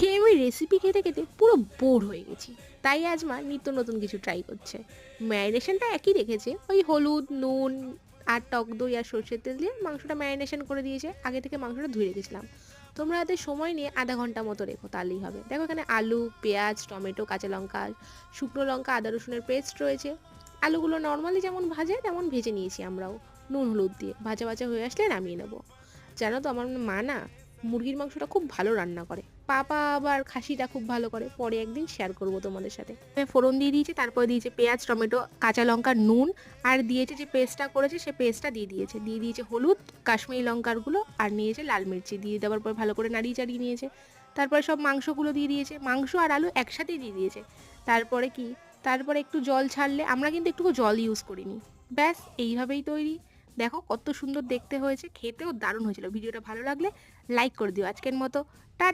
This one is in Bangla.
খেয়ে আমি রেসিপি খেতে খেতে পুরো বোর হয়ে গেছি। তাই আজ মা নিত্য নতুন কিছু ট্রাই করছে। ম্যারিনেশনটা একই রেখেছে, ওই হলুদ, নুন আর টক দই আর সর্ষের তেল দিয়ে মাংসটা ম্যারিনেশন করে দিয়েছে। আগে থেকে মাংসটা ধুয়ে রেখেছিলাম। তোমরা এতে সময় নিয়ে আধা ঘন্টা মতো রেখো, তাহলেই হবে। দেখো এখানে আলু, পেঁয়াজ, টমেটো, কাঁচা লঙ্কা, শুকনো লঙ্কা, আদা রসুনের পেস্ট রয়েছে। আলুগুলো নর্মালি যেমন ভাজে তেমন ভেজে নিয়েছি আমরাও, নুন হলুদ দিয়ে। ভাজা ভাজা হয়ে আসলে নামিয়ে নেবো। জানো তো আমার মা না মুরগির মাংসটা খুব ভালো রান্না করে। পাপা আবার খাসিটা খুব ভালো করে, পরে একদিন শেয়ার করবো তোমাদের সাথে। ফোড়ন দিয়ে দিয়েছে, তারপর দিয়েছে পেঁয়াজ, টমেটো, কাঁচা লঙ্কা, নুন, আর দিয়েছে যে পেস্টটা করেছে সে পেস্টটা দিয়ে দিয়েছে হলুদ, কাশ্মীরি লঙ্কারগুলো, আর নিয়েছে লাল মির্চি। দিয়ে দেওয়ার পর ভালো করে নাড়িয়ে চাড়িয়ে নিয়েছে। তারপরে সব মাংসগুলো দিয়ে দিয়েছে, মাংস আর আলু একসাথেই দিয়ে দিয়েছে। তারপরে কি, তারপরে একটু জল ছাড়লে, আমরা কিন্তু একটুকু জল ইউজ করিনি। ব্যাস এইভাবেই তৈরি। দেখো কত সুন্দর দেখতে হয়েছে, খেতেও দারুণ হয়েছিল। ভিডিওটা ভালো লাগলে লাইক করে দিও। আজকের মতো টাটা।